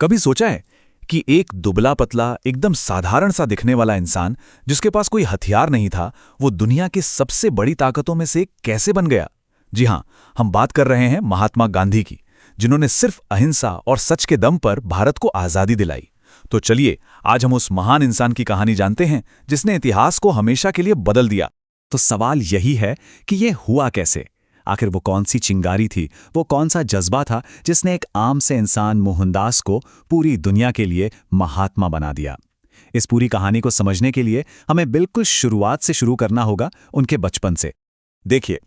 कभी सोचा है कि एक दुबला पतला एकदम साधारण सा दिखने वाला इंसान जिसके पास कोई हथियार नहीं था, वो दुनिया की सबसे बड़ी ताकतों में से एक कैसे बन गया? जी हां, हम बात कर रहे हैं महात्मा गांधी की, जिन्होंने सिर्फ अहिंसा और सच के दम पर भारत को आजादी दिलाई। तो चलिए, आज हम उस महान इंसान की कहानी जानते हैं जिसने इतिहास को हमेशा के लिए बदल दिया। तो सवाल यही है कि ये हुआ कैसे? आखिर वो कौन सी चिंगारी थी, वो कौन सा जज्बा था जिसने एक आम से इंसान मोहनदास को पूरी दुनिया के लिए महात्मा बना दिया? इस पूरी कहानी को समझने के लिए हमें बिल्कुल शुरुआत से शुरू करना होगा, उनके बचपन से। देखिए,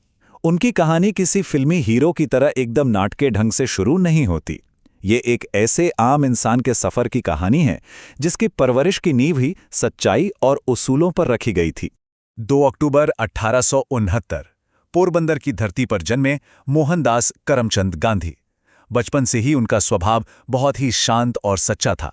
उनकी कहानी किसी फिल्मी हीरो की तरह एकदम नाटकीय ढंग से शुरू नहीं होती। ये एक ऐसे आम इंसान के सफर की कहानी है जिसकी परवरिश की नींव ही सच्चाई और उसूलों पर रखी गई थी। 2 अक्टूबर 1869 पोरबंदर की धरती पर जन्मे मोहनदास करमचंद गांधी। बचपन से ही उनका स्वभाव बहुत ही शांत और सच्चा था।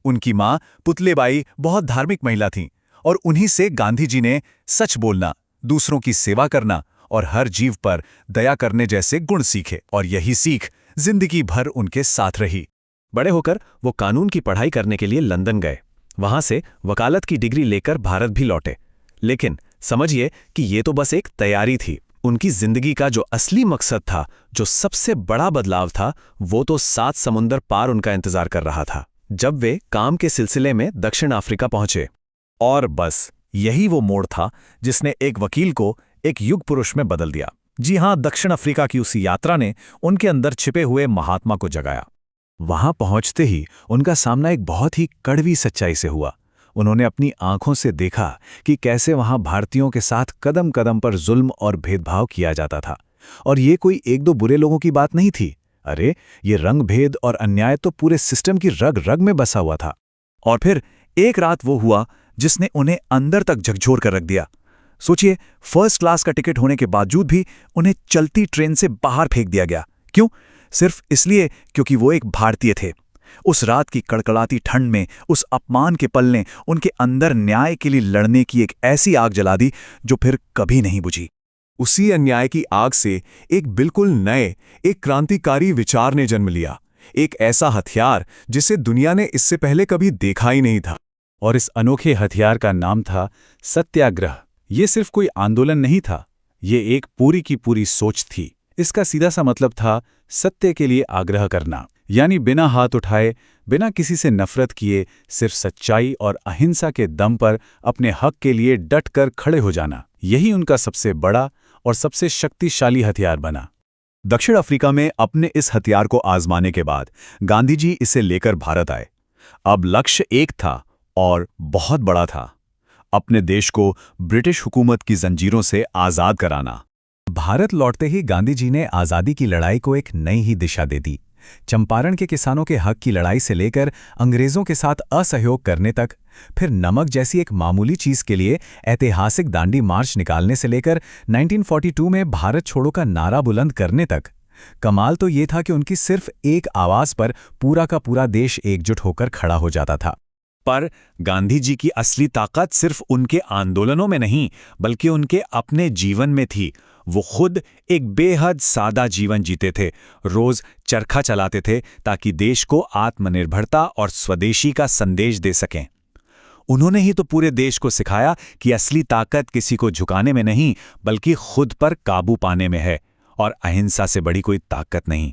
उनकी मां पुतलेबाई बहुत धार्मिक महिला थीं और उन्हीं से गांधी जी ने सच बोलना, दूसरों की सेवा करना और हर जीव पर दया करने जैसे गुण सीखे, और यही सीख जिंदगी भर उनके साथ रही। बड़े होकर वो कानून की पढ़ाई करने के लिए लंदन गए। वहां से वकालत की डिग्री लेकर भारत भी लौटे। लेकिन समझिए कि ये तो बस एक तैयारी थी। उनकी जिंदगी का जो असली मकसद था, जो सबसे बड़ा बदलाव था, वो तो 7 समुंदर पार उनका इंतजार कर रहा था, जब वे काम के सिलसिले में दक्षिण अफ्रीका पहुंचे। और बस यही वो मोड़ था जिसने एक वकील को एक युग पुरुष में बदल दिया। जी हां, दक्षिण अफ्रीका की उसी यात्रा ने उनके अंदर छिपे हुए महात्मा को जगाया। वहां पहुंचते ही उनका सामना एक बहुत ही कड़वी सच्चाई से हुआ। उन्होंने अपनी आंखों से देखा कि कैसे वहां भारतीयों के साथ कदम कदम पर जुल्म और भेदभाव किया जाता था। और ये कोई एक दो बुरे लोगों की बात नहीं थी। अरे, ये रंग भेद और अन्याय तो पूरे सिस्टम की रग रग में बसा हुआ था। और फिर एक रात वो हुआ जिसने उन्हें अंदर तक झकझोर कर रख दिया। सोचिए, फर्स्ट क्लास का टिकट होने के बावजूद भी उन्हें चलती ट्रेन से बाहर फेंक दिया गया। क्यों? सिर्फ इसलिए क्योंकि वो एक भारतीय थे। उस रात की कड़कड़ाती ठंड में उस अपमान के पल ने उनके अंदर न्याय के लिए लड़ने की एक ऐसी आग जला दी जो फिर कभी नहीं बुझी। उसी अन्याय की आग से एक बिल्कुल नए, एक क्रांतिकारी विचार ने जन्म लिया। एक ऐसा हथियार जिसे दुनिया ने इससे पहले कभी देखा ही नहीं था। और इस अनोखे हथियार का नाम था सत्याग्रह। ये सिर्फ कोई आंदोलन नहीं था, ये एक पूरी की पूरी सोच थी। इसका सीधा सा मतलब था सत्य के लिए आग्रह करना, यानी बिना हाथ उठाए, बिना किसी से नफरत किए, सिर्फ सच्चाई और अहिंसा के दम पर अपने हक के लिए डट कर खड़े हो जाना। यही उनका सबसे बड़ा और सबसे शक्तिशाली हथियार बना। दक्षिण अफ्रीका में अपने इस हथियार को आजमाने के बाद गांधी जी इसे लेकर भारत आए। अब लक्ष्य एक था और बहुत बड़ा था, अपने देश को ब्रिटिश हुकूमत की जंजीरों से आज़ाद कराना। भारत लौटते ही गांधी जी ने आज़ादी की लड़ाई को एक नई ही दिशा दे दी। चंपारण के किसानों के हक की लड़ाई से लेकर अंग्रेजों के साथ असहयोग करने तक, फिर नमक जैसी एक मामूली चीज के लिए ऐतिहासिक दांडी मार्च निकालने से लेकर 1942 में भारत छोड़ो का नारा बुलंद करने तक। कमाल तो ये था कि उनकी सिर्फ एक आवाज पर पूरा का पूरा देश एकजुट होकर खड़ा हो जाता था। पर गांधी जी की असली ताकत सिर्फ उनके आंदोलनों में नहीं, बल्कि उनके अपने जीवन में थी। वो खुद एक बेहद सादा जीवन जीते थे, रोज चरखा चलाते थे ताकि देश को आत्मनिर्भरता और स्वदेशी का संदेश दे सकें। उन्होंने ही तो पूरे देश को सिखाया कि असली ताकत किसी को झुकाने में नहीं, बल्कि खुद पर काबू पाने में है, और अहिंसा से बड़ी कोई ताकत नहीं।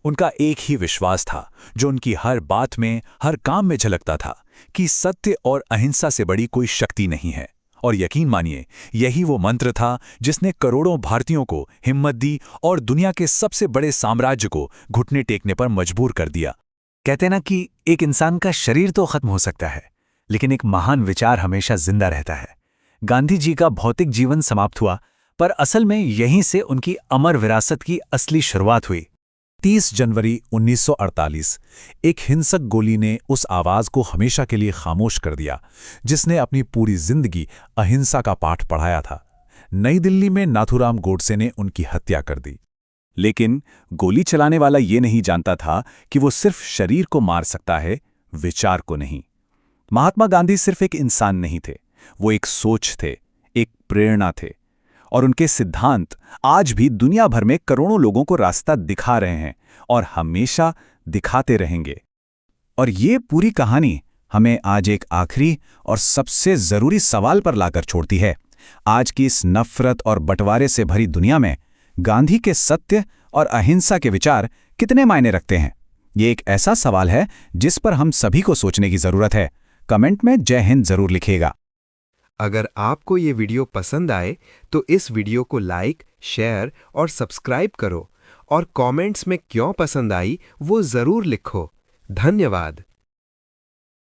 उनका एक ही विश्वास था जो उनकी हर बात में, हर काम में झलकता था, कि सत्य और अहिंसा से बड़ी कोई शक्ति नहीं है। और यकीन मानिए, यही वो मंत्र था जिसने करोड़ों भारतीयों को हिम्मत दी और दुनिया के सबसे बड़े साम्राज्य को घुटने टेकने पर मजबूर कर दिया। कहते ना कि एक इंसान का शरीर तो खत्म हो सकता है, लेकिन एक महान विचार हमेशा जिंदा रहता है। गांधी जी का भौतिक जीवन समाप्त हुआ, पर असल में यहीं से उनकी अमर विरासत की असली शुरुआत हुई। 30 जनवरी 1948 एक हिंसक गोली ने उस आवाज को हमेशा के लिए खामोश कर दिया जिसने अपनी पूरी जिंदगी अहिंसा का पाठ पढ़ाया था। नई दिल्ली में नाथूराम गोडसे ने उनकी हत्या कर दी। लेकिन गोली चलाने वाला ये नहीं जानता था कि वो सिर्फ शरीर को मार सकता है, विचार को नहीं। महात्मा गांधी सिर्फ एक इंसान नहीं थे, वो एक सोच थे, एक प्रेरणा थे। और उनके सिद्धांत आज भी दुनिया भर में करोड़ों लोगों को रास्ता दिखा रहे हैं और हमेशा दिखाते रहेंगे। और ये पूरी कहानी हमें आज एक आखिरी और सबसे ज़रूरी सवाल पर लाकर छोड़ती है। आज की इस नफ़रत और बंटवारे से भरी दुनिया में गांधी के सत्य और अहिंसा के विचार कितने मायने रखते हैं? ये एक ऐसा सवाल है जिस पर हम सभी को सोचने की ज़रूरत है। कमेंट में जय हिंद ज़रूर लिखिएगा। अगर आपको ये वीडियो पसंद आए तो इस वीडियो को लाइक, शेयर और सब्सक्राइब करो और कमेंट्स में क्यों पसंद आई वो ज़रूर लिखो। धन्यवाद।